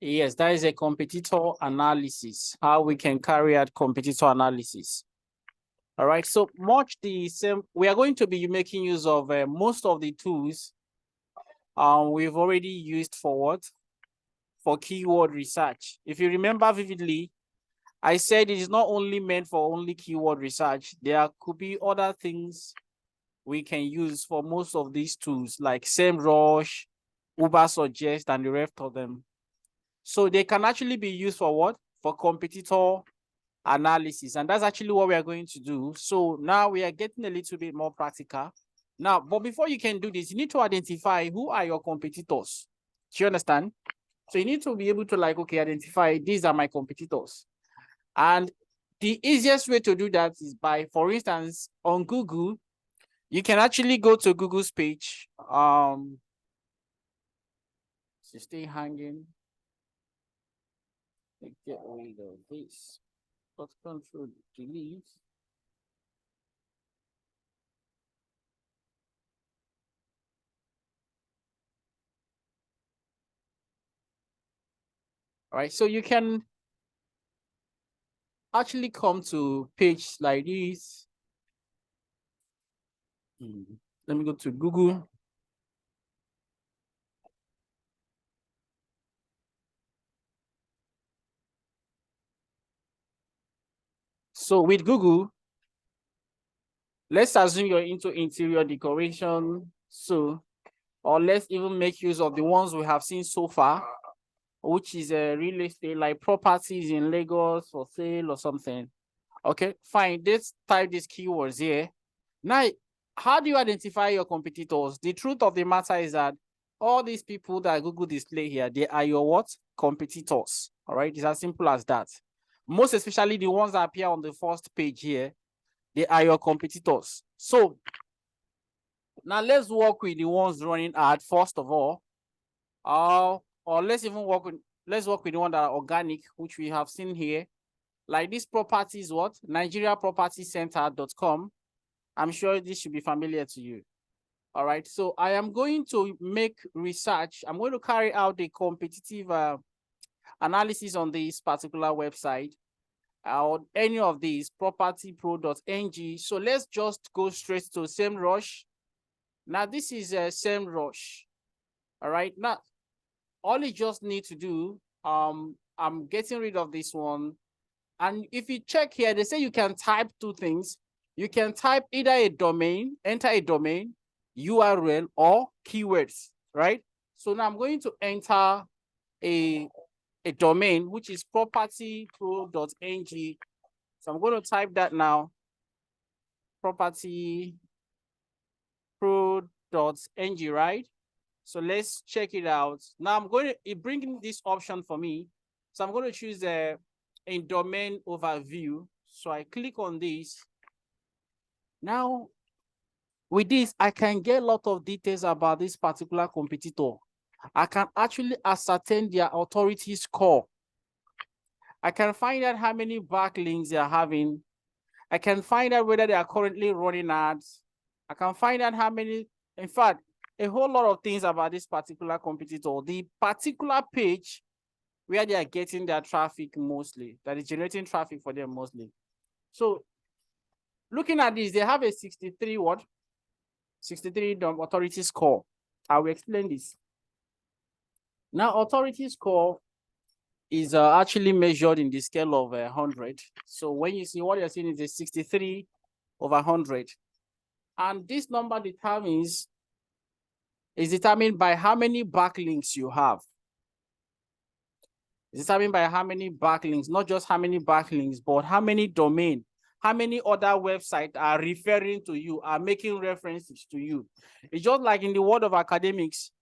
Yes, that is a competitor analysis, how we can carry out competitor analysis. All right, so much the same. We are going to be making use of most of the tools we've already used for what? For keyword research. If you remember vividly, I said it is not only meant for only keyword research. There could be other things we can use for most of these tools, like SEMrush, Ubersuggest, and the rest of them. So they can actually be used for what? For competitor analysis. And that's actually what we are going to do. So now we are getting a little bit more practical. Now, but before you can do this, you need to identify who are your competitors. Do you understand? So you need to be able to like, okay, identify these are my competitors. And the easiest way to do that is by, for instance, on Google, you can actually go to Google's page. So stay hanging. Get rid of this. But control delete. All right, so you can actually come to page like this. Let me go to Google. So with Google, let's assume you're into interior decoration. So, or let's even make use of the ones we have seen so far, which is a real estate, like properties in Lagos for sale or something. Okay, fine. Let's type these keywords here. Now, how do you identify your competitors? The truth of the matter is that all these people that Google display here, they are your what? Competitors. All right, it's as simple as that. Most especially the ones that appear on the first page here, they are your competitors. So now let's work with the ones running ad first of all. Or let's even work with the one that are organic, which we have seen here. Like this property is what? NigeriaPropertyCenter.com. I'm sure this should be familiar to you. All right. So I am going to make research. I'm going to carry out the competitive analysis on this particular website or any of these propertypro.ng. So let's just go straight to SEMrush. Now this is SEMrush. All right. Now all you just need to do, I'm getting rid of this one. And if you check here, they say you can type two things. You can type either a domain, enter a domain, URL, or keywords, right? So now I'm going to enter a domain, which is propertypro.ng. So I'm going to type that now, propertypro.ng, right? So let's check it out. Now I'm going to bring this option for me. So I'm going to choose a domain overview. So I click on this. Now, with this, I can get a lot of details about this particular competitor. I can actually ascertain their authority score. I can find out how many backlinks they are having. I can find out whether they are currently running ads. I can find out how many, in fact, a whole lot of things about this particular competitor. The particular page where they are getting their traffic mostly, that is generating traffic for them mostly. So looking at this, they have a 63 what? 63 authority score. I will explain this. Now, authority score is actually measured in the scale of 100. So when you see what you're seeing is a 63 over 100. And this number is determined by how many backlinks you have. It's determined by how many backlinks, not just how many backlinks, but how many domain, how many other websites are referring to you, are making references to you. It's just like in the world of academics,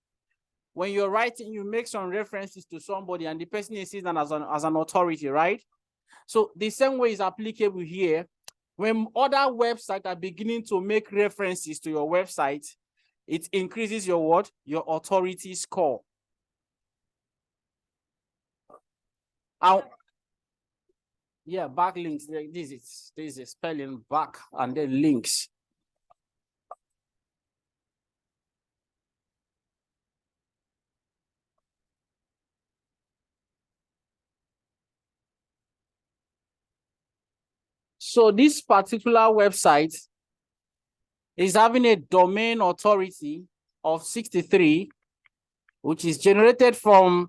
when you're writing, you make some references to somebody and the person is seen as an authority, right? So the same way is applicable here. When other websites are beginning to make references to your website, it increases your what? Your authority score. Yeah, backlinks. This is spelling back and then links. So this particular website is having a domain authority of 63, which is generated from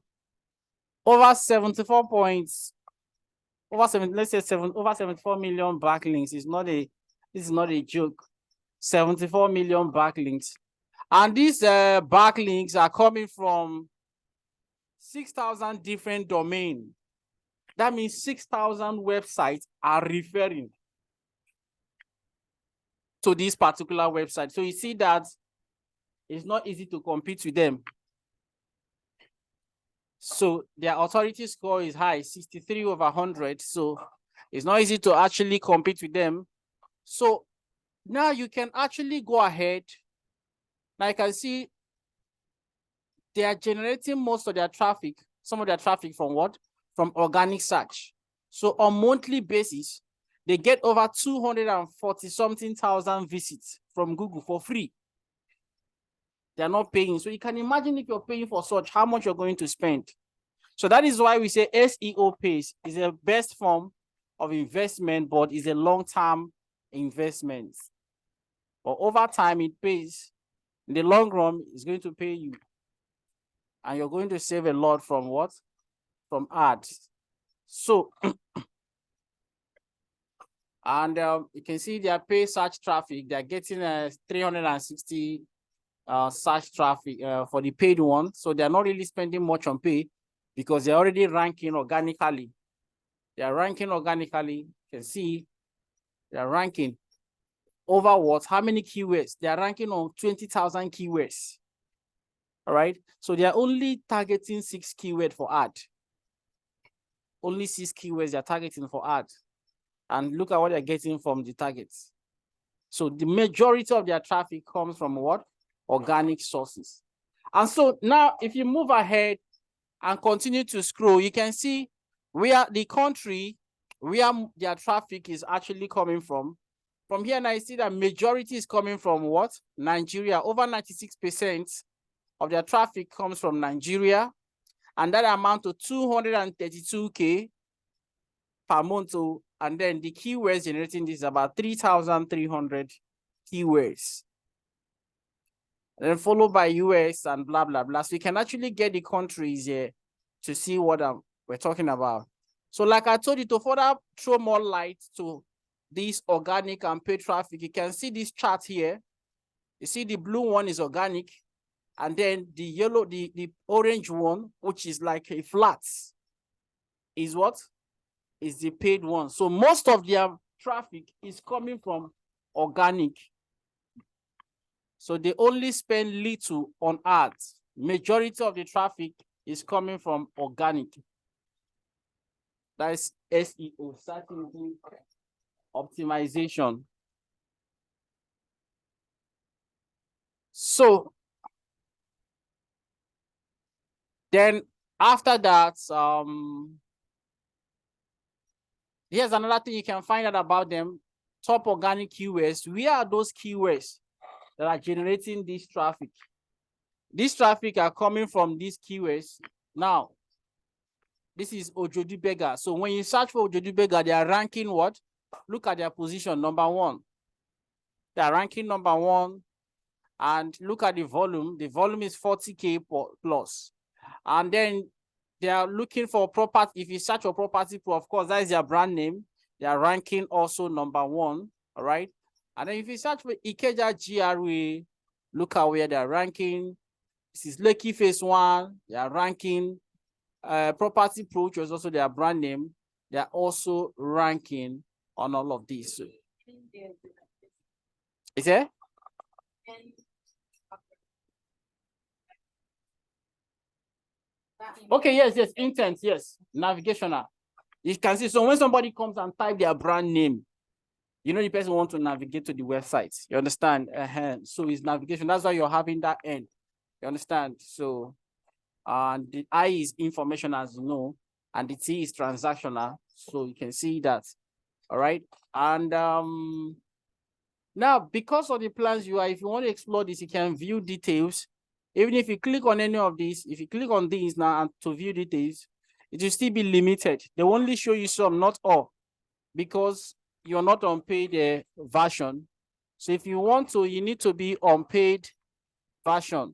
over 74 points, over 74 million backlinks. This is not a joke. 74 million backlinks. And these backlinks are coming from 6,000 different domains. That means 6,000 websites are referring to this particular website. So you see that it's not easy to compete with them. So their authority score is high, 63 over 100. So it's not easy to actually compete with them. So now you can actually go ahead. Now you can see they are generating most of their traffic, some of their traffic from what? From organic search. So on monthly basis, they get over 240-something thousand visits from Google for free. They're not paying. So you can imagine if you're paying for search, how much you're going to spend. So that is why we say SEO pays is the best form of investment, but is a long-term investment. But over time, it pays. In the long run, it's going to pay you. And you're going to save a lot from what? From ads. So, and you can see their pay search traffic. They're getting 360 search traffic for the paid one. So they're not really spending much on pay because they're already ranking organically. They're ranking organically. You can see they're ranking over what? How many keywords? They're ranking on 20,000 keywords. All right. So they're only targeting 6 keywords for ad. Only 6 keywords they're targeting for ad. And look at what they're getting from the targets. So the majority of their traffic comes from what? Organic sources. And so now if you move ahead and continue to scroll, you can see where the country, where their traffic is actually coming from. From here now, I see that majority is coming from what? Nigeria. Over 96% of their traffic comes from Nigeria. And that amount to 232K per month. And then the keywords generating this is about 3,300 keywords. And then followed by US and blah, blah, blah. So you can actually get the countries here to see what we're talking about. So like I told you, to further throw more light to this organic and paid traffic, you can see this chart here. You see the blue one is organic. And then the yellow, the orange one, which is like a flat, is what? Is the paid one. So most of their traffic is coming from organic. So they only spend little on ads. Majority of the traffic is coming from organic. That is SEO, search engine optimization. So then after that, here's another thing you can find out about them. Top organic keywords. Where are those keywords that are generating this traffic? This traffic are coming from these keywords. Now, this is Ojodu Beggar. So when you search for Ojodu Beggar, they are ranking what? Look at their position, number 1. They are ranking number 1. And look at the volume. The volume is 40K plus. And then they are looking for property. If you search for Property Pro, of course, that is their brand name. They are ranking also number 1. All right. And then if you search for Ikeja GRA, look at where they are ranking. This is Lekki Phase 1. They are ranking. Property Pro, which was also their brand name. They are also ranking on all of these. Is it? Okay, yes, intent, yes, navigational. You can see, so when somebody comes and type their brand name, you know the person wants to navigate to the website. You understand? So it's navigation. That's why you're having that end. You understand? So, the I is information, as you know, and the T is transactional. So you can see that. All right. And now, because of the plans UI, if you want to explore this, you can view details. Even if you click on any of these, if you click on these now and to view details, it will still be limited. They will only show you some, not all, because you're not on paid version. So if you want to, you need to be on paid version.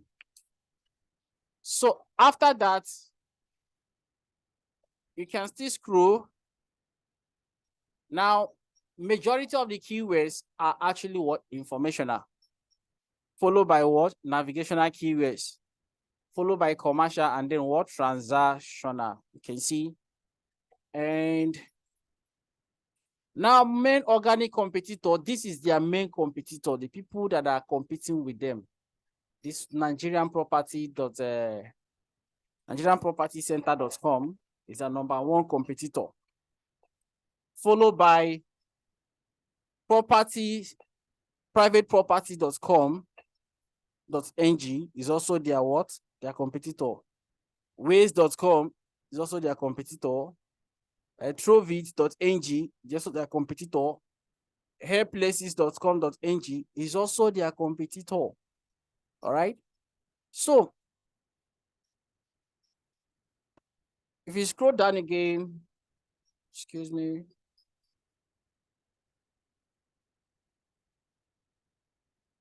So after that, you can still scroll. Now, majority of the keywords are actually what? Informational. Followed by what? Navigational keywords. Followed by commercial, and then what? Transactional. You can see. And now, main organic competitor, this is their main competitor, the people that are competing with them. This Nigerian NigerianPropertyCenter.com is a #1 competitor. Followed by privateproperty.com.ng is also their what? Their competitor. Ways.com is also their competitor. Trovit.ng is also their competitor. Hairplaces.com.ng is also their competitor. All right. So if you scroll down again, excuse me.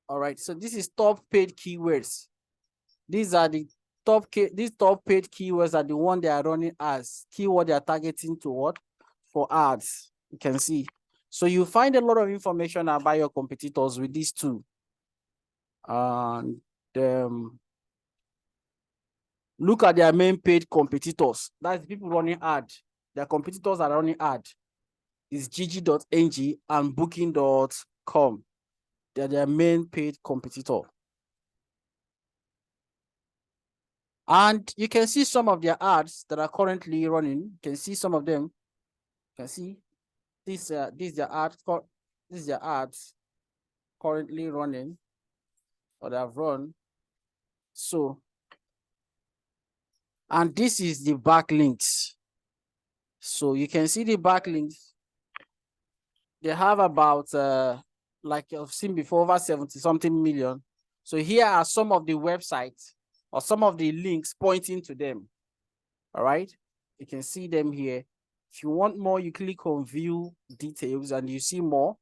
All right. So this is top paid keywords. These are the these top paid keywords are the one they are running as keyword they are targeting to what? For ads. You can see. So you find a lot of information about your competitors with these two. And look at their main paid competitors. That's people running ad. Their competitors are running ad. Is gg.ng and booking.com. They're their main paid competitor. And you can see some of their ads that are currently running. You can see some of them. You can see this is their ads currently running, or they have run. So, and this is the backlinks. So you can see the backlinks. They have about like you've seen before, over 70-something million. So here are some of the websites or some of the links pointing to them. All right, you can see them here. If you want more, you click on view details and you see more.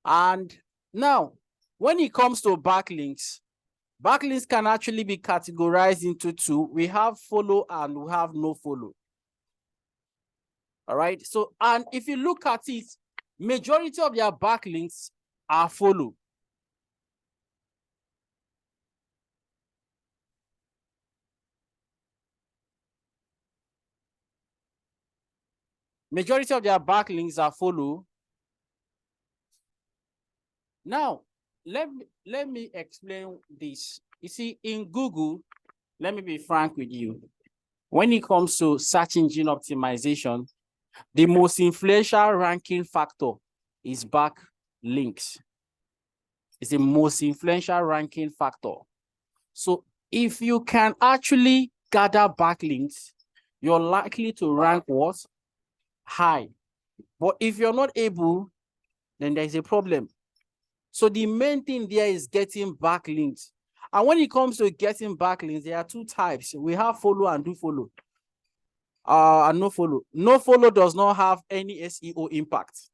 And now, when it comes to backlinks can actually be categorized into two. We have follow and we have no follow. All right. So, and if you look at it, majority of their backlinks are follow. Majority of their backlinks are follow. Now, let me explain this. You see, in Google, let me be frank with you. When it comes to search engine optimization, the most influential ranking factor is backlinks. It's the most influential ranking factor. So if you can actually gather backlinks, you're likely to rank what? High. But if you're not able, then there's a problem. So the main thing there is getting backlinks. And when it comes to getting backlinks, there are two types. We have follow and do follow. And no follow. No follow does not have any SEO impact.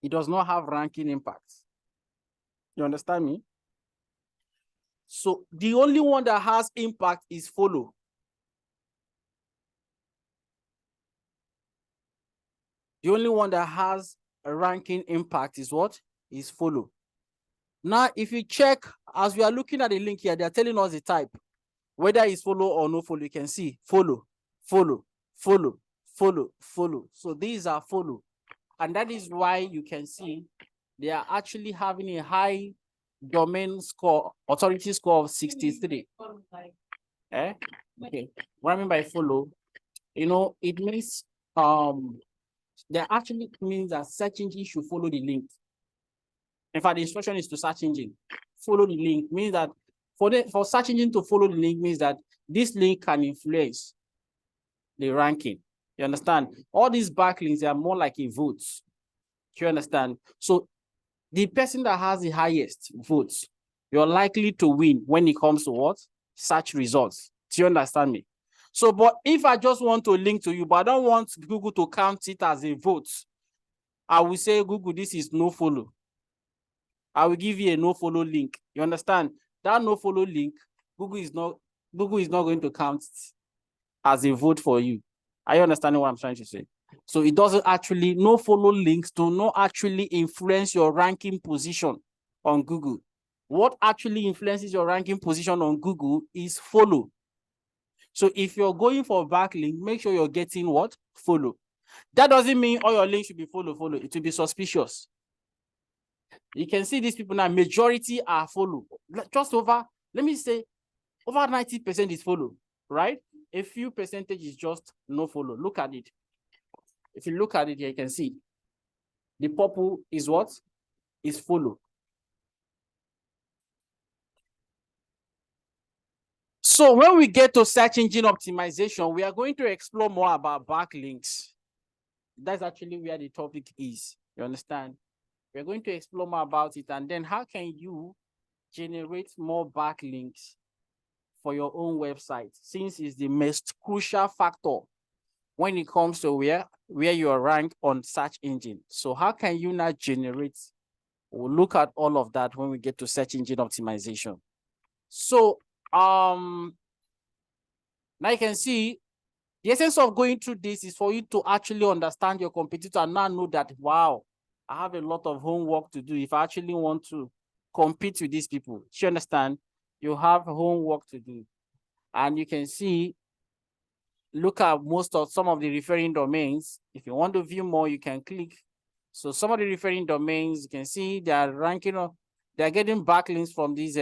It does not have ranking impact. You understand me? So the only one that has impact is follow. The only one that has a ranking impact is what? Is follow. Now, if you check, as we are looking at the link here, they're telling us the type, whether it's follow or no follow. You can see follow, follow, follow, follow, follow. So these are follow. And that is why you can see they are actually having a high domain score, authority score of 63. Eh? Okay. What I mean by follow, you know, it means that actually means that search engine should follow the link. In fact, the instruction is to search engine. Follow the link means that for search engine to follow the link means that this link can influence the ranking. You understand? All these backlinks, they are more like a vote. Do you understand? So the person that has the highest votes, you're likely to win when it comes to what? Search results. Do you understand me? So, but if I just want to link to you, but I don't want Google to count it as a vote, I will say, Google, this is no follow. I will give you a no follow link. You understand? That no follow link, Google is not going to count as a vote for you. Are you understanding what I'm trying to say? So it doesn't actually, no follow links do not actually influence your ranking position on Google. What actually influences your ranking position on Google is follow. So if you're going for backlink, make sure you're getting what? Follow. That doesn't mean all your links should be follow. It will be suspicious. You can see these people now, majority are follow. Just over, let me say, over 90% is follow, right? A few percentage is just no follow. Look at it. If you look at it here, you can see the purple is what? Is follow. So when we get to search engine optimization, we are going to explore more about backlinks. That's actually where the topic is. You understand? We're going to explore more about it, and then how can you generate more backlinks for your own website, since it's the most crucial factor when it comes to where you are ranked on search engine. So how can you now generate? We'll look at all of that when we get to search engine optimization. So now you can see the essence of going through this is for you to actually understand your competitor and now know that, wow, I have a lot of homework to do if I actually want to compete with these people. Do you understand? You have homework to do. And you can see, look at some of the referring domains. If you want to view more, you can click. So some of the referring domains, you can see they are ranking up, they're getting backlinks from these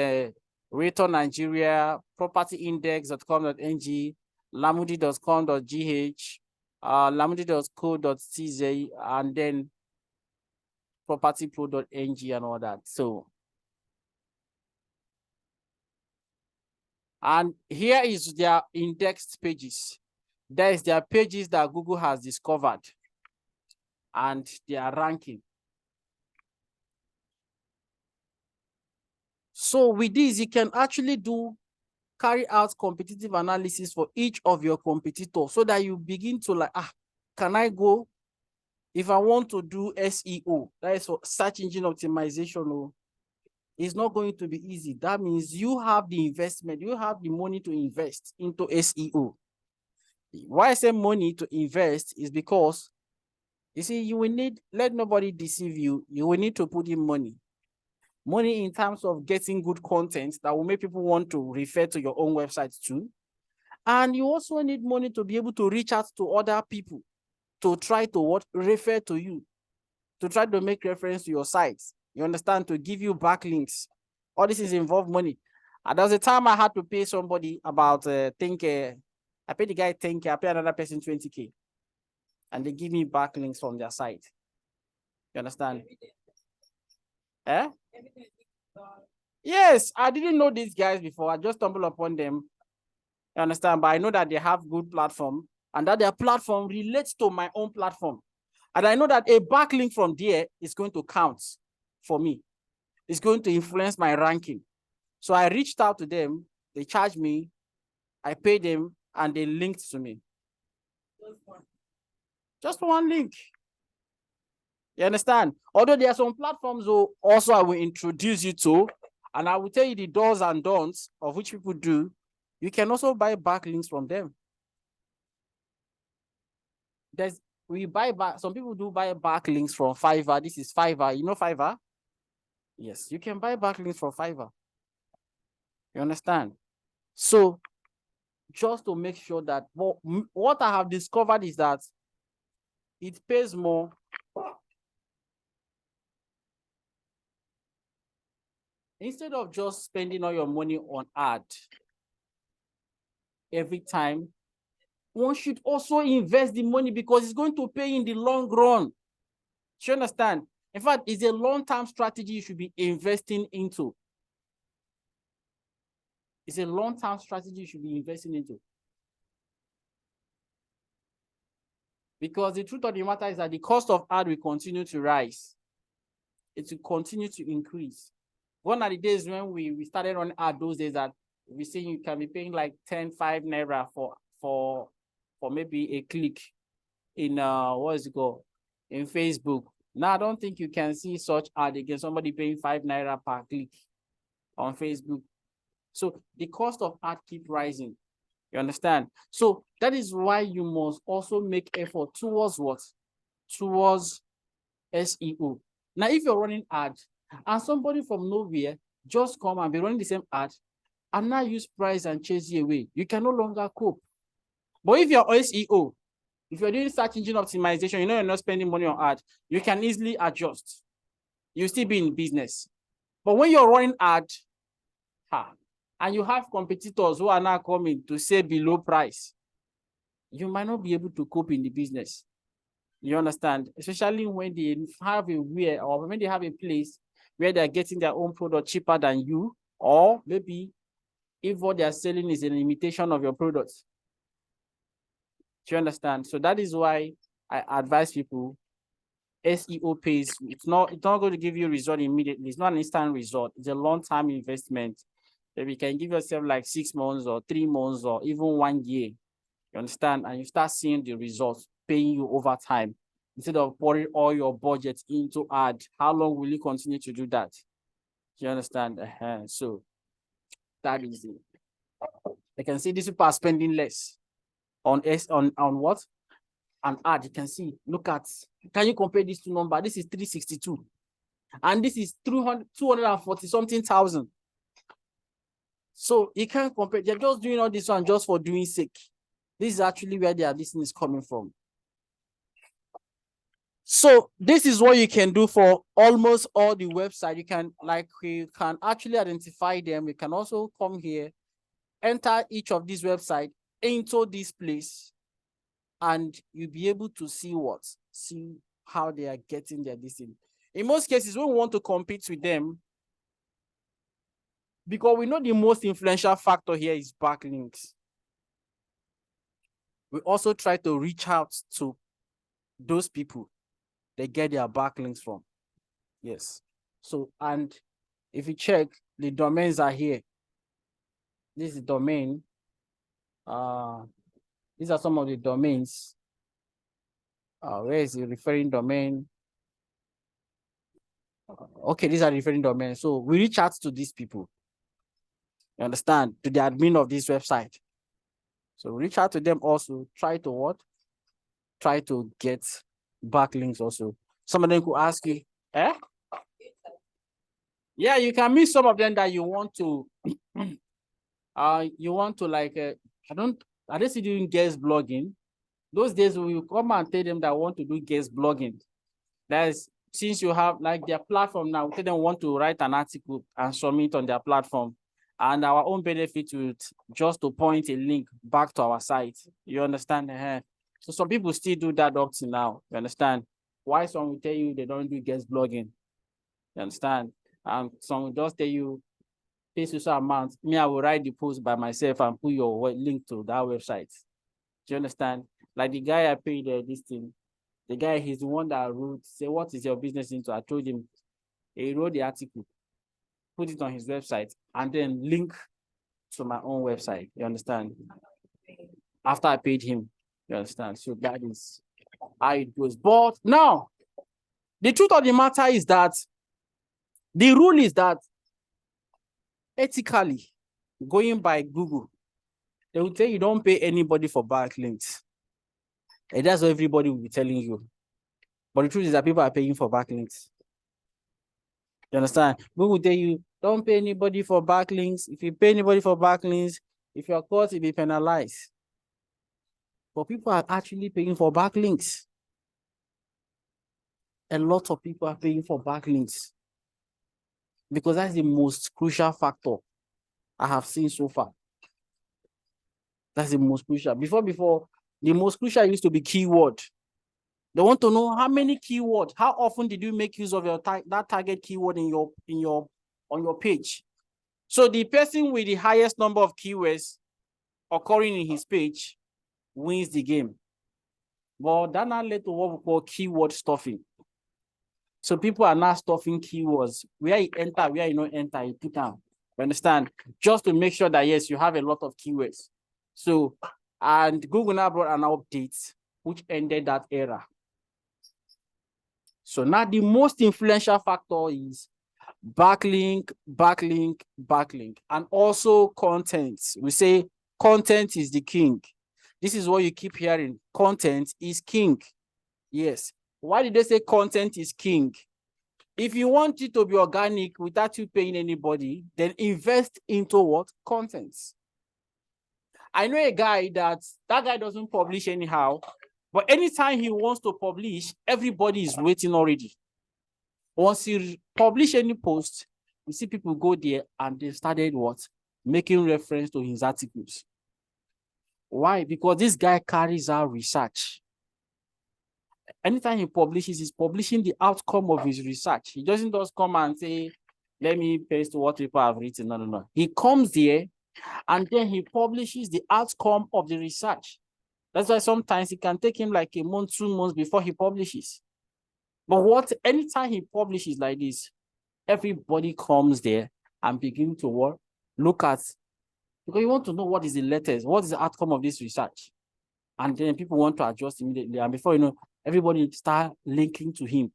Rater Nigeria, propertyindex.com.ng, lamudi.com.gh, lamudi.co.tz, and then propertypro.ng and all that. So, and here is their indexed pages. There is their pages that Google has discovered and their ranking. So with this, you can actually carry out competitive analysis for each of your competitors so that you begin to like, can I go, if I want to do SEO, that is for search engine optimization, it's not going to be easy. That means you have the investment, you have the money to invest into SEO. Why I say money to invest is because, you see, you will need, let nobody deceive you, you will need to put in money. Money in terms of getting good content that will make people want to refer to your own website too. And you also need money to be able to reach out to other people to try to refer to you, to try to make reference to your sites. You understand? To give you backlinks. All this is involved money. And there was a time I had to pay somebody about, I paid the guy 10K, I paid another person 20K. And they give me backlinks from their site. You understand? Eh? Yes, I didn't know these guys before. I just stumbled upon them. You understand? But I know that they have good platform and that their platform relates to my own platform. And I know that a backlink from there is going to count for me. It's going to influence my ranking. So I reached out to them. They charged me. I paid them and they linked to me. Just one link. You understand? Although there are some platforms also I will introduce you to, and I will tell you the do's and don'ts of which people do. You can also buy backlinks from them. Some people do buy backlinks from Fiverr. This is Fiverr. You know Fiverr? Yes, you can buy backlinks from Fiverr. You understand? So just to make sure that what I have discovered is that it pays more instead of just spending all your money on ad every time. One should also invest the money because it's going to pay in the long run. Do you understand? In fact, it's a long-term strategy you should be investing into. It's a long-term strategy you should be investing into. Because the truth of the matter is that the cost of ad will continue to rise. It will continue to increase. One of the days when we started on ad, those days that we see you can be paying like 5 Naira for maybe a click in in Facebook. Now, I don't think you can see such ad again, somebody paying 5 naira per click on Facebook. So the cost of ad keep rising. You understand? So that is why you must also make effort towards what? Towards SEO. Now, if you're running ad and somebody from nowhere just come and be running the same ad and now use price and chase you away, you can no longer cope. But if you're SEO, if you're doing search engine optimization, you know you're not spending money on ad, you can easily adjust. You'll still be in business. But when you're running ad, and you have competitors who are now coming to say below price, you might not be able to cope in the business. You understand? Especially when they have a where, or when they have a place where they're getting their own product cheaper than you, or maybe if what they're selling is an imitation of your products. Do you understand? So that is why I advise people, SEO pays. It's not going to give you a result immediately. It's not an instant result. It's a long-term investment. If you can give yourself like 6 months or 3 months or even 1 year, you understand, and you start seeing the results paying you over time, instead of pouring all your budget into ad, how long will you continue to do that? Do you understand? So that is it. I can see these people are spending less on what? An ad. You can see, look at, can you compare these two numbers? This is 362 and this is 240 something thousand. So you can't compare. They're just doing all this one just for doing sake. This is actually where their business is coming from. So this is what you can do for almost all the websites. You can actually identify them. You can also come here, enter each of these websites into this place, and you'll be able to see how they are getting their listing. In most cases, when we want to compete with them, because we know the most influential factor here is backlinks, we also try to reach out to those people they get their backlinks from. Yes. So, and if you check, the domains are here. This is the domain. These are some of the domains. Where is the referring domain? Okay, these are referring domains. So we reach out to these people. You understand? To the admin of this website. So reach out to them also. Try to what? Try to get backlinks also. Some of them could ask you, eh? Yeah, you can meet some of them that you want to like I don't see doing guest blogging. Those days we will come and tell them that I want to do guest blogging. That's since you have like their platform now, we tell them want to write an article and submit on their platform. And our own benefit would just to point a link back to our site. You understand? So some people still do that up to now. You understand? Why some will tell you they don't do guest blogging? You understand? And some will just tell you, pay social amount. Me, I will write the post by myself and put your link to that website. Do you understand? Like the guy I paid this thing, the guy, he's the one that wrote, say, what is your business into? I told him, he wrote the article, put it on his website, and then link to my own website. You understand? After I paid him, you understand? So that is how it goes. But now, the truth of the matter is that the rule is that ethically, going by Google, they will tell you don't pay anybody for backlinks. And that's what everybody will be telling you. But the truth is that people are paying for backlinks. You understand? Google will tell you don't pay anybody for backlinks. If you pay anybody for backlinks, if you're caught, you'll be penalized. But people are actually paying for backlinks. A lot of people are paying for backlinks because that's the most crucial factor I have seen so far. That's the most crucial. Before, the most crucial used to be keyword. They want to know how many keywords, how often did you make use of that target keyword on your page. So the person with the highest number of keywords occurring in his page wins the game. But that now led to what we call keyword stuffing. So people are now stuffing keywords. Where you enter, where you don't enter, you put down. You understand? Just to make sure that, yes, you have a lot of keywords. So, and Google now brought an update which ended that era. So now the most influential factor is backlink, backlink, backlink, and also content. We say content is the king. This is what you keep hearing. Content is king. Yes. Why did they say content is king? If you want it to be organic without you paying anybody, then invest into what? Content. I know a guy that guy doesn't publish anyhow, but anytime he wants to publish, everybody is waiting already. Once he publish any post, you see people go there and they started what? Making reference to his articles. Why? Because this guy carries out research. Anytime he publishes, he's publishing the outcome of his research. He doesn't just come and say, let me paste what people have written. No, no, no. He comes there and then he publishes the outcome of the research. That's why sometimes it can take him like a month, 2 months before he publishes. But anytime he publishes like this, everybody comes there and begin to what? Look at, because you want to know what is the latest, what is the outcome of this research. And then people want to adjust immediately. And before you know, everybody start linking to him.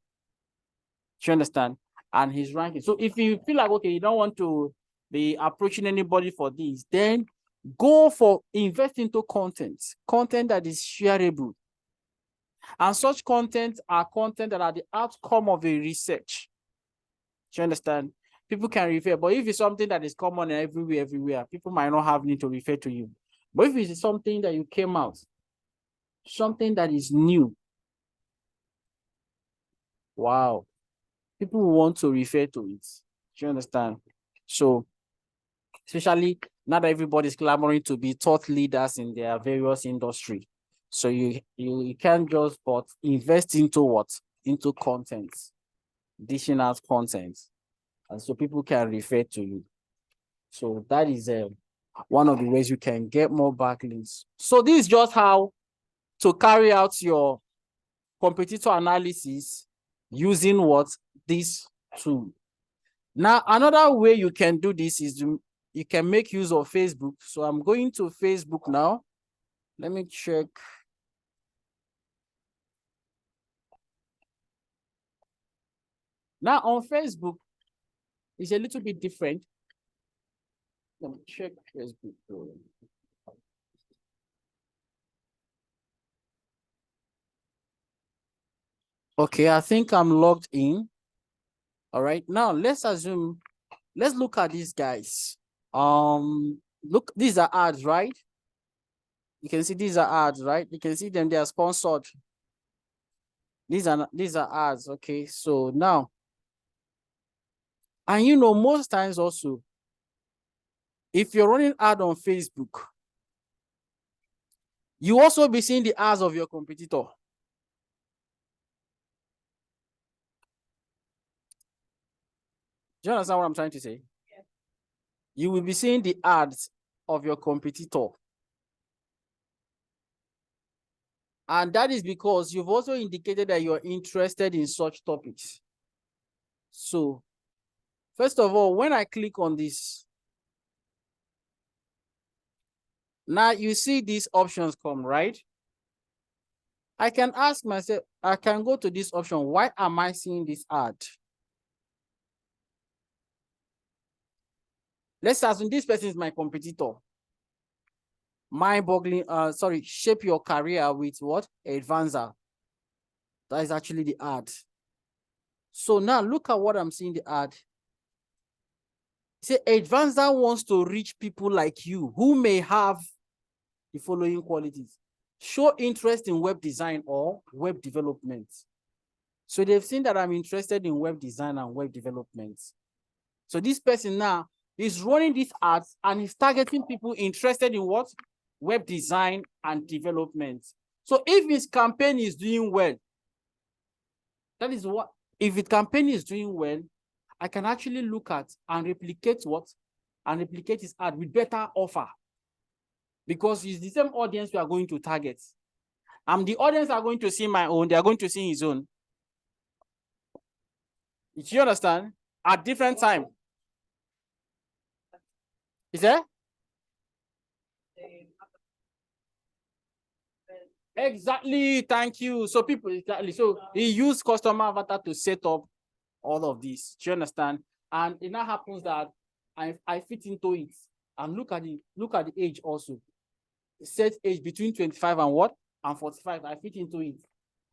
Do you understand? And his ranking. So if you feel like, okay, you don't want to be approaching anybody for this, then go for invest into content that is shareable. And such content are content that are the outcome of a research. Do you understand? People can refer, but if it's something that is common everywhere, people might not have need to refer to you. But if it's something that you came out, something that is new, wow, people want to refer to it. Do you understand? So, especially now that everybody's clamoring to be thought leaders in their various industry. So you can't just but invest into what? Into content, dishing out content. And so people can refer to you. So that is one of the ways you can get more backlinks. So this is just how to carry out your competitor analysis using what? This tool. Now, another way you can do this is you can make use of Facebook. So I'm going to Facebook now. Let me check. Now on Facebook, it's a little bit different. Let me check Facebook. Okay, I think I'm logged in. All right, now let's look at these guys. Look, these are ads, right? You can see these are ads, right? You can see them, they are sponsored. These are ads, okay? So now, and you know, most times also, if you're running ad on Facebook, you also be seeing the ads of your competitor. Do you understand what I'm trying to say? Yeah. You will be seeing the ads of your competitor. And that is because you've also indicated that you're interested in such topics. So, first of all, when I click on this, now you see these options come, right? I can ask myself, I can go to this option, why am I seeing this ad? Let's assume this person is my competitor. Mind-boggling, shape your career with what? Advancer. That is actually the ad. So now look at what I'm seeing the ad. Say Advancer wants to reach people like you who may have the following qualities. Show interest in web design or web development. So they've seen that I'm interested in web design and web development. So this person now is running these ads and he's targeting people interested in what? Web design and development. So if his campaign is doing well, that is what, if his campaign is doing well, I can actually look at and replicate what? And replicate his ad with better offer. Because it's the same audience we are going to target. And the audience are going to see my own, they are going to see his own. Do you understand? At different time. Is there? Exactly. Thank you. So people, exactly. So he used customer avatar to set up all of this. Do you understand? And it now happens that I fit into it. And look at the age also. Set age between 25 and what? And 45. I fit into it.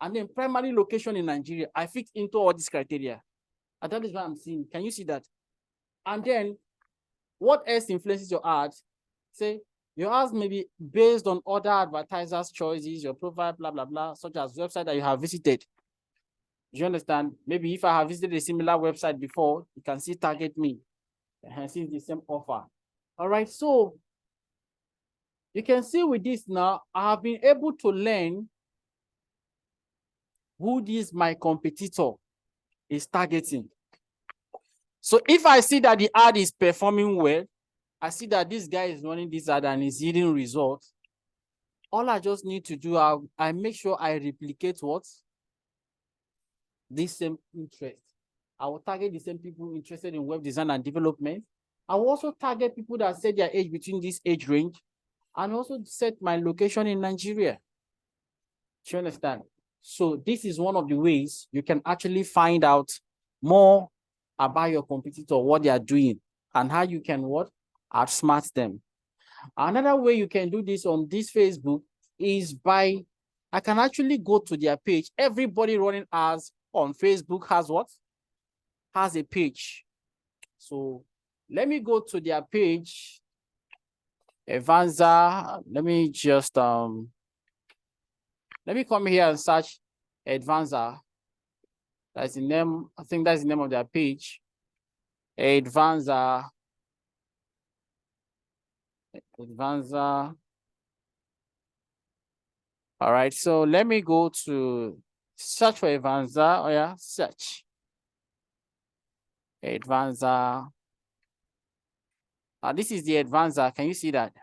And then primary location in Nigeria, I fit into all these criteria. And that is what I'm seeing. Can you see that? And then what else influences your ad? Say your ads may be based on other advertisers' choices, your profile, blah, blah, blah, such as website that you have visited. Do you understand? Maybe if I have visited a similar website before, you can see target me and see the same offer. All right, so you can see with this now, I have been able to learn who this my competitor is targeting. So if I see that the ad is performing well, I see that this guy is running this ad and is yielding results. All I just need to do, I make sure I replicate what? This same interest. I will target the same people interested in web design and development. I will also target people that set their age between this age range and also set my location in Nigeria. Do you understand? So this is one of the ways you can actually find out more about your competitor, what they are doing, and how you can what? Outsmart them. Another way you can do this on this Facebook is by, I can actually go to their page. Everybody running ads on Facebook has what? Has a page. So let me go to their page. Advanza. Let me just let me come here and search Advanza. That's the name. I think that's the name of their page. Advanza. Advanza. All right. So let me go to search for Advanza. Oh yeah, search. Advanza. This is the Advanza. Can you see that?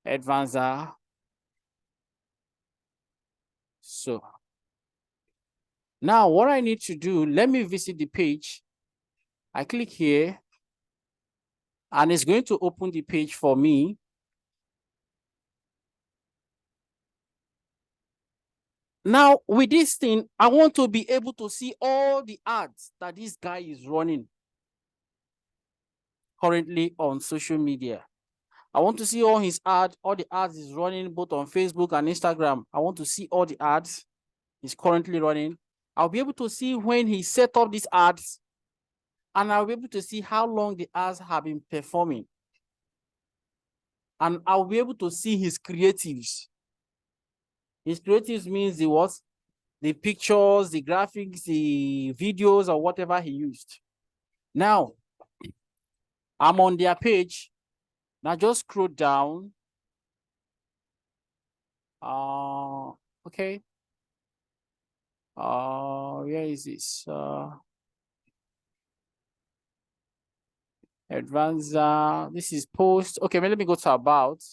Advanza. So now what I need to do, let me visit the page. I click here and it's going to open the page for me. Now with this thing, I want to be able to see all the ads that this guy is running currently on social media. I want to see all his ads, all the ads he's running both on Facebook and Instagram. I want to see all the ads he's currently running. I'll be able to see when he set up these ads, and I'll be able to see how long the ads have been performing. And I'll be able to see his creatives. His creatives means the what? The pictures, the graphics, the videos, or whatever he used. Now, I'm on their page. Now just scroll down. Okay. Where is this? Advanced. This is post. Okay, let me go to about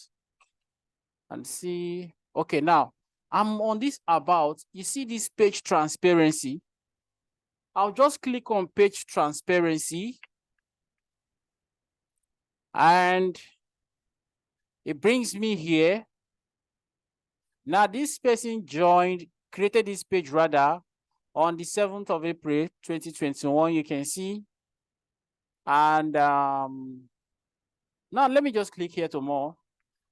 and see. Okay, now I'm on this about. You see this page transparency. I'll just click on page transparency and it brings me here. Now this person created this page rather on the 7th of April, 2021, you can see. And now let me just click here to more.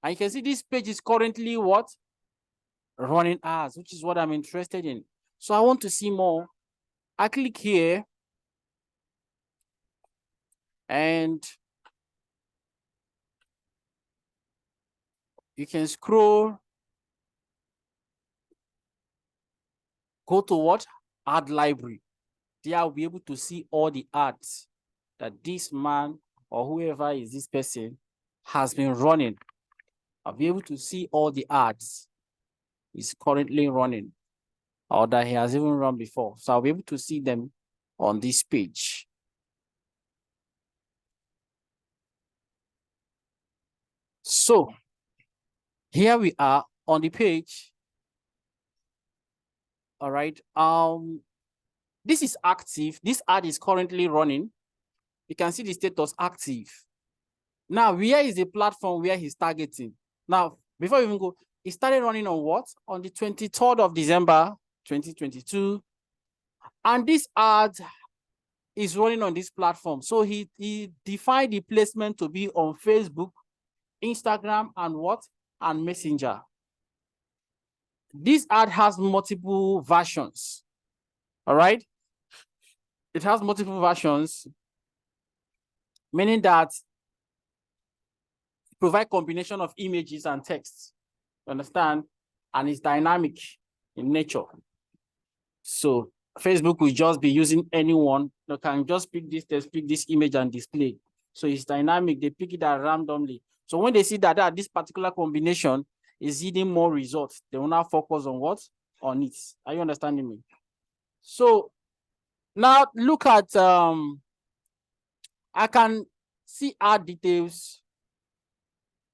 And you can see this page is currently what? Running ads, which is what I'm interested in. So I want to see more. I click here and you can scroll, go to what? Ad library. There I'll be able to see all the ads that this man or whoever is this person has been running. I'll be able to see all the ads he's currently running or that he has even run before. So I'll be able to see them on this page. So here we are on the page. All right. This is active. This ad is currently running. You can see the status active. Now, where is the platform where he's targeting? Now, before we even go, it started running on what? On the 23rd of December, 2022. And this ad is running on this platform. So he defined the placement to be on Facebook, Instagram, and what? And Messenger. This ad has multiple versions. All right. It has multiple versions, meaning that provide combination of images and texts. Understand? And it's dynamic in nature. So Facebook will just be using anyone that can just pick this text, pick this image and display. So it's dynamic. They pick it at randomly. So when they see that this particular combination is yielding more results, they will now focus on what? On it. Are you understanding me? So now look at, I can see ad details.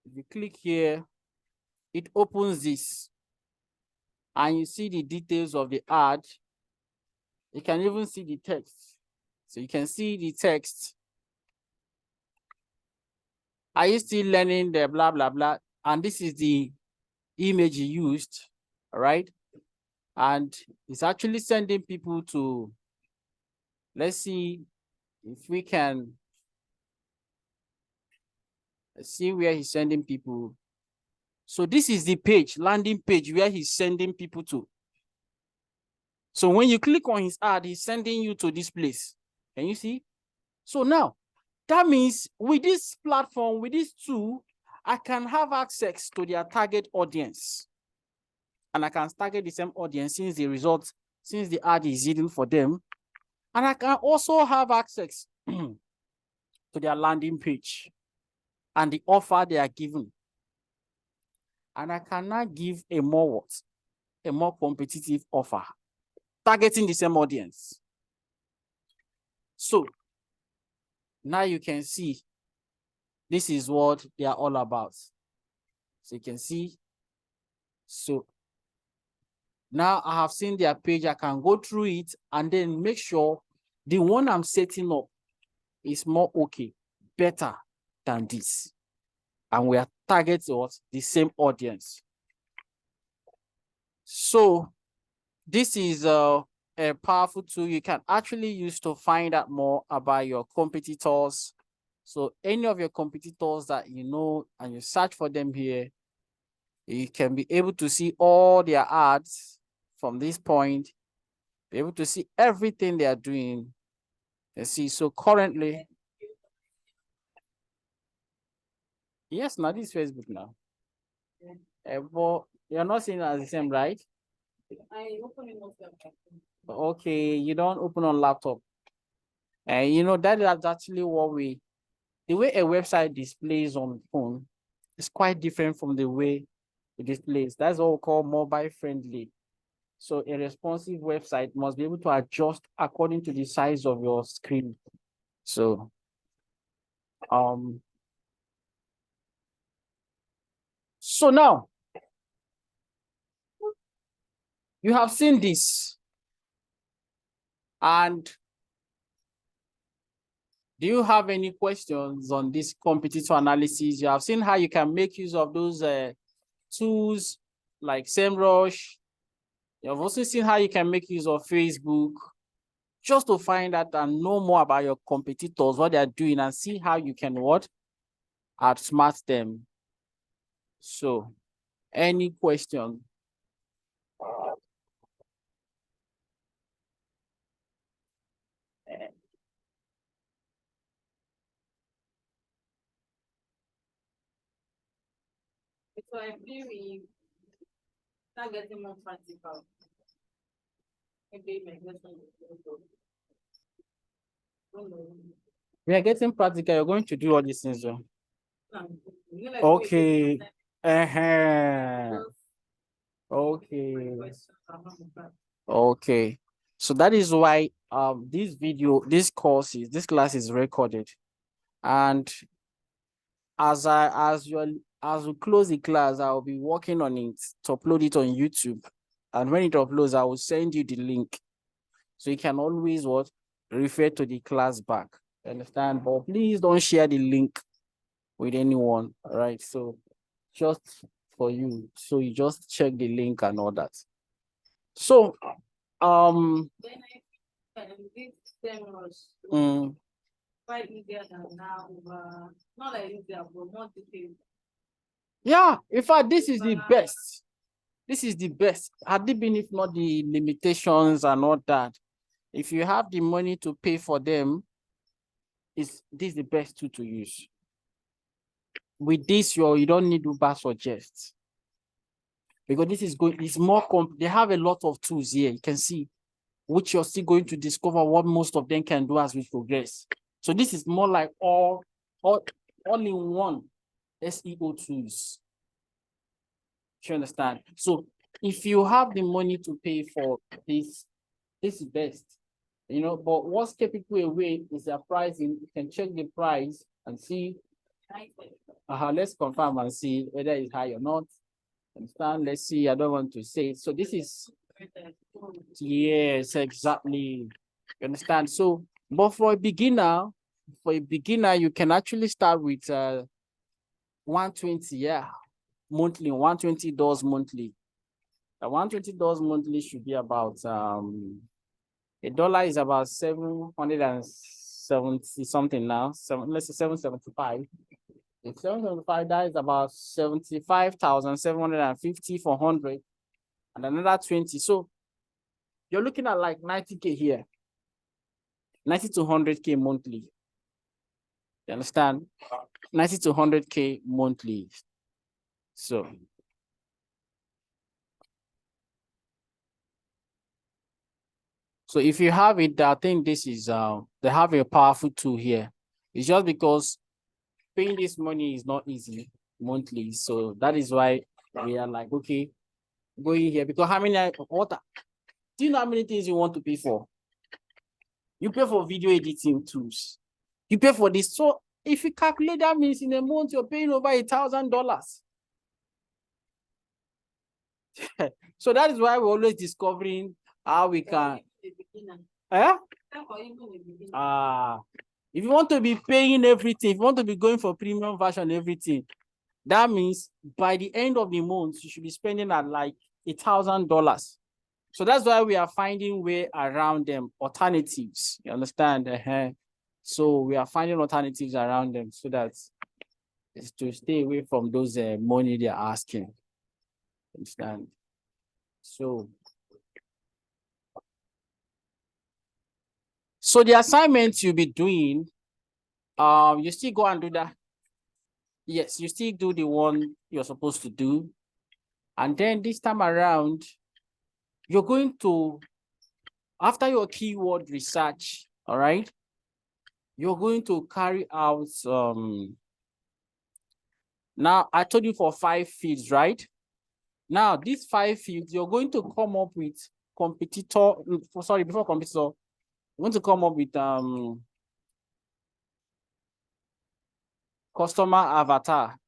If you click here, it opens this and you see the details of the ad. You can even see the text. So you can see the text. Are you still learning the blah, blah, blah? And this is the image you used, all right? And it's actually sending people to, let's see if we can, let's see where he's sending people. So this is the page, landing page, where he's sending people to. So when you click on his ad, he's sending you to this place. Can you see? So now, that means with this platform, with this tool, I can have access to their target audience. And I can target the same audience since the results, since the ad is hidden for them. And I can also have access to their landing page and the offer they are given. And I cannot give a more what? A more competitive offer, targeting the same audience. So now you can see this is what they are all about. So you can see. So now I have seen their page. I can go through it and then make sure the one I'm setting up is more okay, better than this. And we are targeting what? The same audience. So this is a powerful tool you can actually use to find out more about your competitors. So any of your competitors that you know and you search for them here, you can be able to see all their ads from this point, be able to see everything they are doing. You see, so currently, yes, now this is Facebook now. But you're not seeing it as the same, right? I open it on laptop. Okay, you don't open on laptop. And you know, that is actually what the way a website displays on phone is quite different from the way it displays. That's what we call mobile friendly. So a responsive website must be able to adjust according to the size of your screen. So, so now you have seen this. And do you have any questions on this competitor analysis? You have seen how you can make use of those tools like SEMrush. You have also seen how you can make use of Facebook just to find out and know more about your competitors, what they're doing, and see how you can what? Outsmart them. So, any question? So I believe we start getting more practical. We are getting practical. You're going to do all these things. Okay. Okay. Okay. So that is why this class is recorded. And as we close the class, I'll be working on it to upload it on YouTube. And when it uploads, I will send you the link. So you can always refer to the class back. Understand? But please don't share the link with anyone. All right. So just for you. So you just check the link and all that. So Then I did seminars. mm, Quite easier than now. Not like easier, but more detailed. yeah, in fact, this is the best. This is the best. Had it been if not the limitations and all that, if you have the money to pay for them, this is the best tool to use. With this, you don't need Uber Suggest. Because this is going, it's more they have a lot of tools here. You can see, which you're still going to discover what most of them can do as we progress. So this is more like all in one SEO tools. You understand? So if you have the money to pay for this is best. You know, but what's kept people away is their pricing. You can check the price and see. Let's confirm and see whether it's high or not. Understand? Let's see. I don't want to say. So this is, yes, exactly. You understand? So, but for a beginner, you can actually start with 120, yeah, monthly, $120 monthly. $120 monthly should be about a dollar is about 770 something now. Let's say 775. If 775, that is about 75,750 for 100 and another 20. So you're looking at like 90K here, 90 to 100K monthly. You understand? 90 to 100K monthly. So if you have it, I think this is they have a powerful tool here. It's just because paying this money is not easy monthly. So that is why we are like, okay, going here. Because how many do you know how many things you want to pay for? You pay for video editing tools. You pay for this. So if you calculate, that means in a month you're paying over $1,000. So that is why we're always discovering how we can. Eh? If you want to be paying everything, if you want to be going for premium version, everything, that means by the end of the month, you should be spending at like $1,000. So that's why we are finding way around them, alternatives. You understand? So we are finding alternatives around them so that it's to stay away from those money they're asking. Understand? So the assignments you'll be doing, you still go and do that. Yes, you still do the one you're supposed to do. And then this time around, you're going to, after your keyword research, all right, you're going to carry out, now I told you for 5 fields, right? Now, these 5 fields, you're going to come up with competitor, sorry, before competitor, you're going to come up with customer avatar.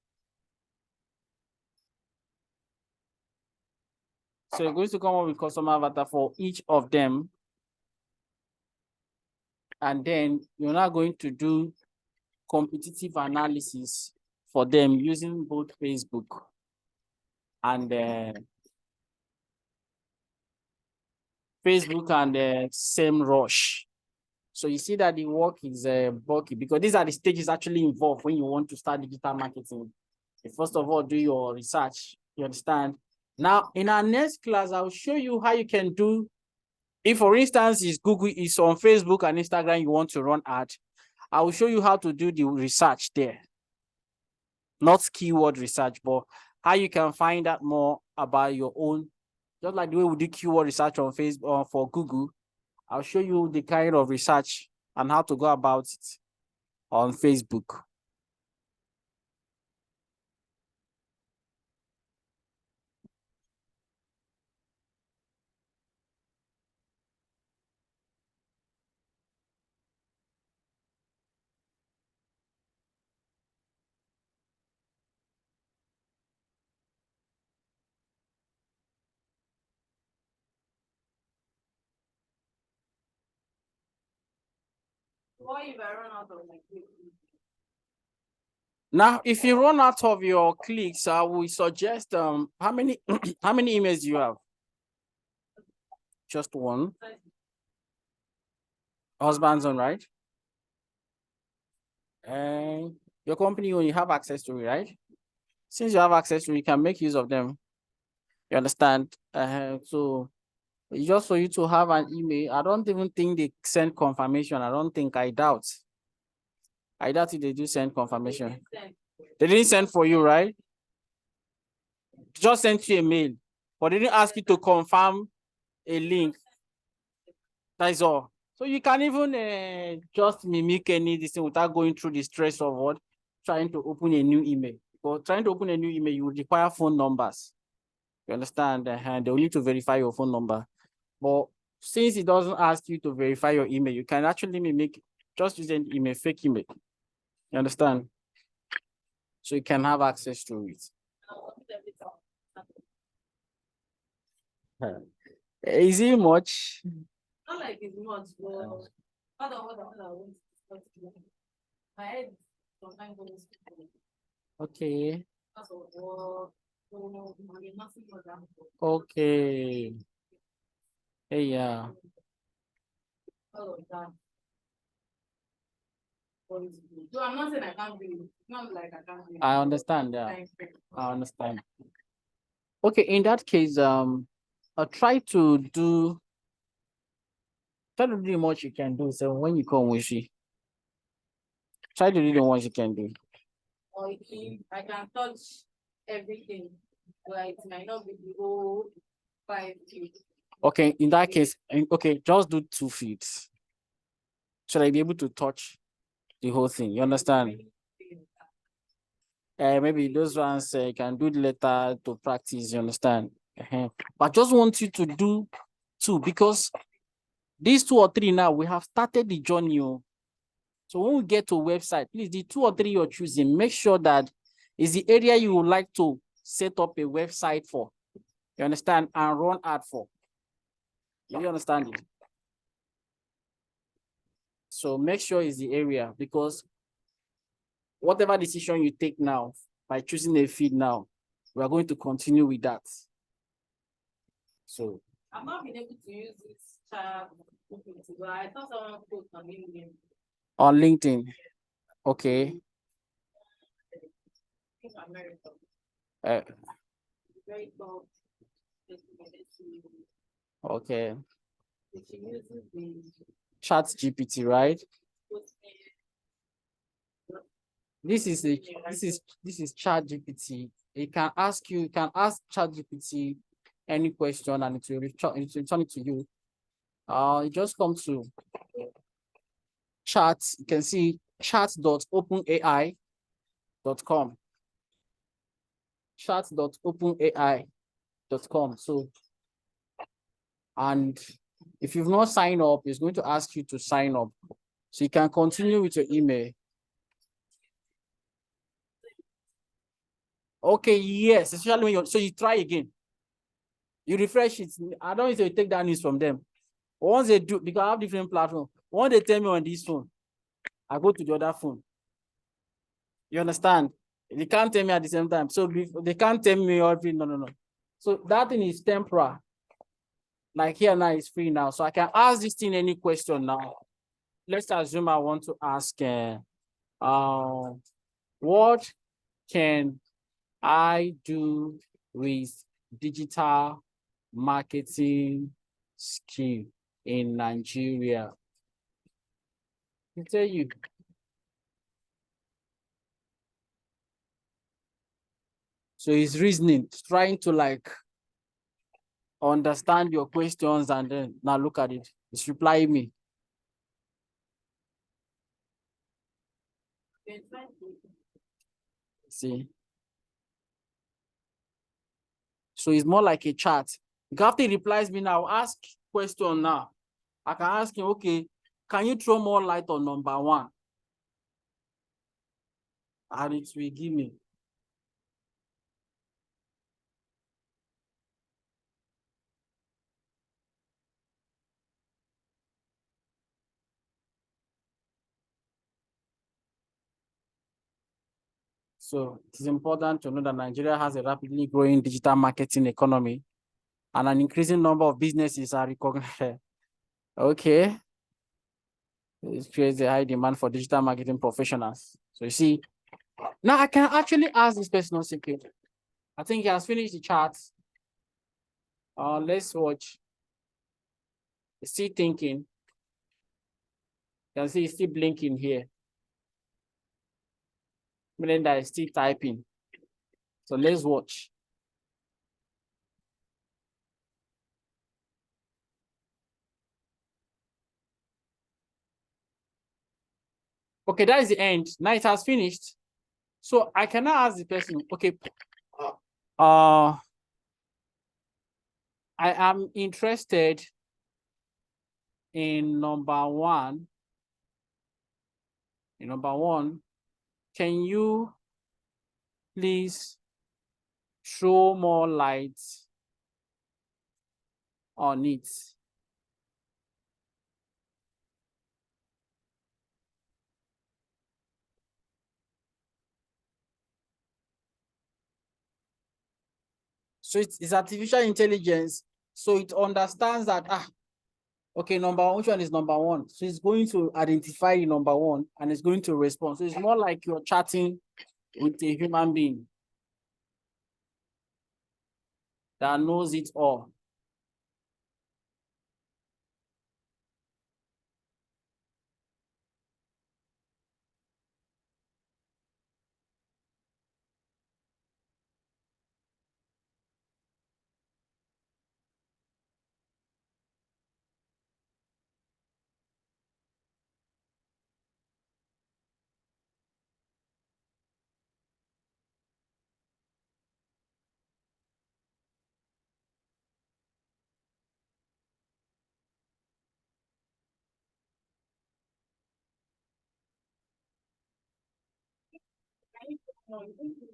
So you're going to come up with customer avatar for each of them. And then you're now going to do competitive analysis for them using both Facebook and SEMrush. So you see that the work is bulky because these are the stages actually involved when you want to start digital marketing. You first of all, do your research. You understand? Now, in our next class, I'll show you how you can do. If, for instance, is Google is on Facebook and Instagram, you want to run ad, I will show you how to do the research there. Not keyword research, but how you can find out more about your own. Just like the way we do keyword research on Facebook for Google, I'll show you the kind of research and how to go about it on Facebook. What if I run out of my Now, if you run out of your clicks, I will suggest how many how many emails do you have? Just one. Husband's on, right? And your company only have access to it, right? Since you have access to it, you can make use of them. You understand? So it's just for you to have an email. I don't even think they send confirmation. I doubt. I doubt if they do send confirmation. They didn't send for you, right? Just sent you a mail, but they didn't ask you to confirm a link. That is all. So you can even just mimic any this thing without going through the stress of what trying to open a new email. But trying to open a new email, you would require phone numbers. You understand? And they will need to verify your phone number. But since it doesn't ask you to verify your email, you can actually mimic just using email, fake email. You understand? So you can have access to it. Is it much? Not like it's much, but hold on. My head sometimes goes. Okay. That's all. Nothing more than. Okay. Hey, yeah. All of that. So I'm not saying I can't do it. Not like I can't do it. I understand, yeah. I understand. Okay, in that case, I'll try to do the much you can do. So when you come with you, try to do the much you can do. Or if I can touch everything, but it might not be the whole 5 feet. Okay, in that case, okay, just do 2 feet. Should I be able to touch the whole thing? You understand? Maybe those ones you can do later to practice, you understand? But I just want you to do 2 because these 2 or 3 now, we have started the journey. So when we get to a website, please, the 2 or 3 you're choosing, make sure that is the area you would like to set up a website for. You understand? And run ad for. You understand it? So make sure it's the area because whatever decision you take now by choosing a feed now, we are going to continue with that. So I've not been able to use this chat, but I thought someone put on LinkedIn. On LinkedIn. Okay. America. Very top. Okay. She uses the Chat GPT, right? This is Chat GPT. You can ask Chat GPT any question and it will return it to you. You just come to chat, you can see chat.openai.com. Chat.openai.com. So, and if you've not signed up, it's going to ask you to sign up. So you can continue with your email. Okay, yes, especially when you try again. You refresh it. I don't need to take that news from them. Once they do, because I have different platforms. Once they tell me on this phone, I go to the other phone. You understand? They can't tell me at the same time. So they can't tell me everything. No. So that thing is temporal. Like here now it's free now. So I can ask this thing any question now. Let's assume I want to ask what can I do with digital marketing skill in Nigeria? I tell you. So it's reasoning, trying to like understand your questions and then now look at it. It's replying me. See? So it's more like a chat. After he replies me now, ask question now. I can ask him, okay, can you throw more light on number 1? And it will give me. So it is important to know that Nigeria has a rapidly growing digital marketing economy and an increasing number of businesses are recognized. Okay. It creates a high demand for digital marketing professionals. So you see, now I can actually ask this person on secret. I think he has finished the chart. Let's watch. He's still thinking. You can see he's still blinking here. Meaning that he's still typing. So let's watch. Okay, that is the end. Now it has finished. So I cannot ask the person, okay, I am interested in number one. In number one, can you please throw more light on it? So it's artificial intelligence. So it understands that, okay, number one, which one is number one? So it's going to identify the number one and it's going to respond. So it's more like you're chatting with a human being that knows it all.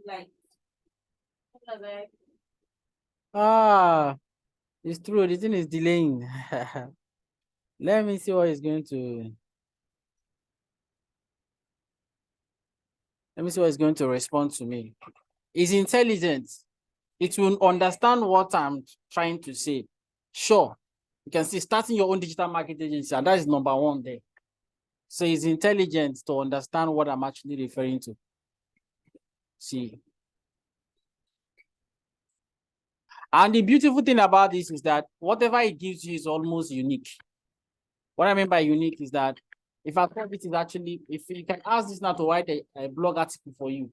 Like, It's true. The thing is delaying. Let me see what is going to. Let me see what is going to respond to me. It's intelligent. It will understand what I'm trying to say. Sure. You can see starting your own digital marketing agency, and that is number one there. So it's intelligent to understand what I'm actually referring to. See. And the beautiful thing about this is that whatever it gives you is almost unique. What I mean by unique is that if I thought it is actually, if you can ask this now to write a blog article for you,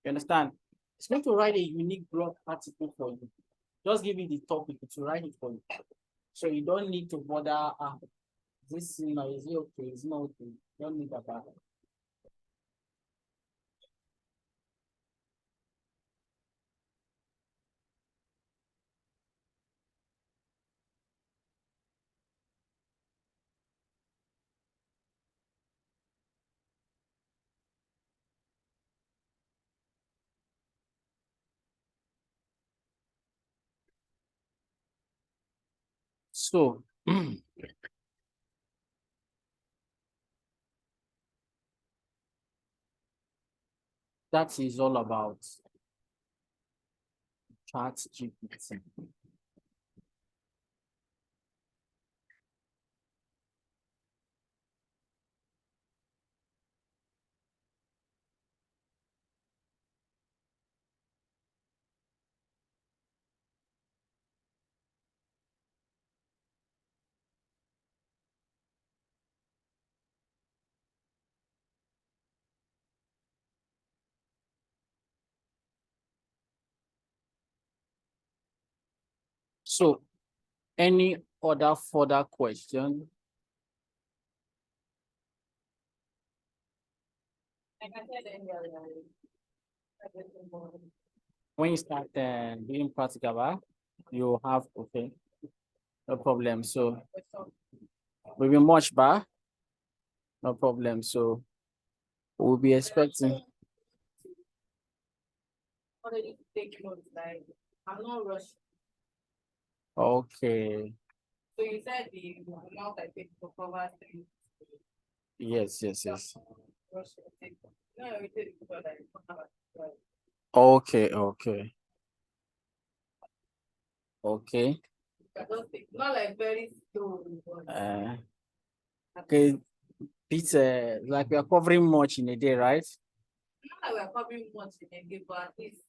you understand? It's going to write a unique blog article for you. Just give you the topic to write it for you. So you don't need to bother, this, is it okay? It's not okay. You don't need that. So that is all about ChatGPT. So any other further question? When you start doing practical, you have, okay, no problem. So we will much back, no problem. So we'll be expecting. already take notes, like, I'm not rushing. Okay. So you said the amount I paid for cover three. Yes. Rush, take. No, we did it because I don't have a choice. Okay, okay. Okay. Not like very slow. Okay. It's like we are covering much in a day, right? Not like we're covering much in a day, but at least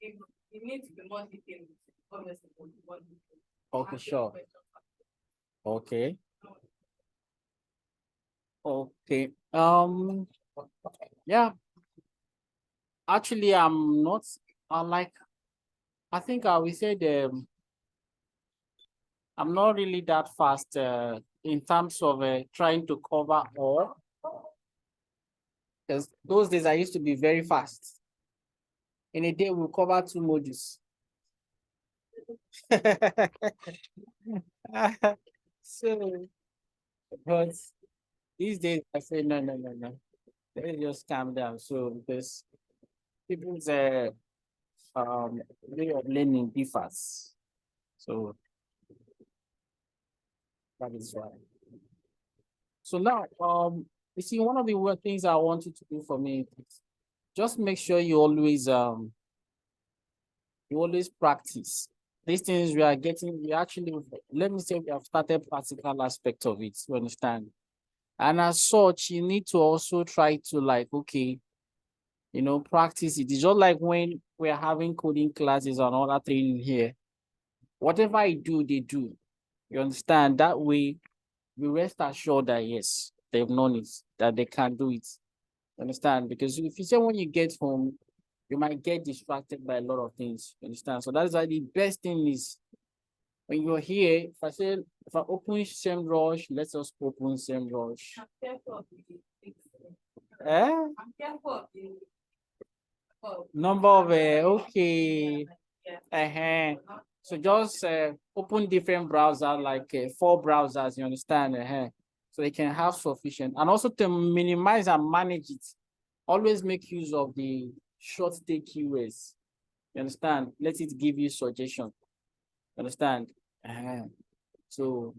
you need to be more detailed. Obviously, more detailed. Okay, sure. Okay. Okay. Yeah. Actually, I'm not. Like. I think I will say I'm not really that fast in terms of trying to cover all. Because those days I used to be very fast. In a day, we'll cover 2 modules. So, but these days I say no. Let me just calm down. So because people's way of learning differs. So that is why. So now you see one of the things I want you to do for me is just make sure you always practice. These things we are getting, we actually, let me say we have started practical aspect of it, you understand? And as such, you need to also try to like, okay, practice it. It's just like when we're having coding classes and all that training here. Whatever I do, they do. You understand? That way, we rest assured that yes, they've known it, that they can do it. Understand? Because if you say when you get home, you might get distracted by a lot of things. You understand? So that's why the best thing is when you're here, if I open SEMrush, let's just open SEMrush. I'm careful of the Eh? I'm careful of the Number of okay. yeah. So just open different browsers, like 4 browsers, you understand? So they can have sufficient. And also to minimize and manage it, always make use of the short stay keywords. You understand? Let it give you suggestion. Understand? So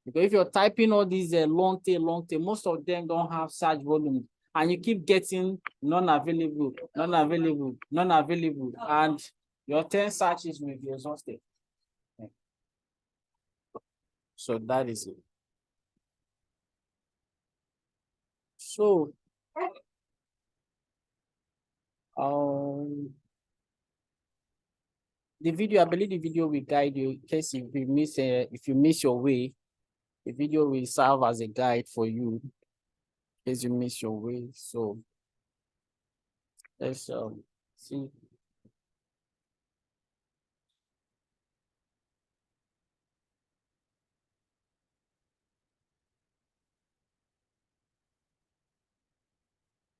because if you're typing all these long tail, most of them don't have search volume, and you keep getting non-available, and your 10 searches will be exhausted. So that is it. So the video, I believe the video will guide you in case if you miss your way, the video will serve as a guide for you in case you miss your way. So let's see.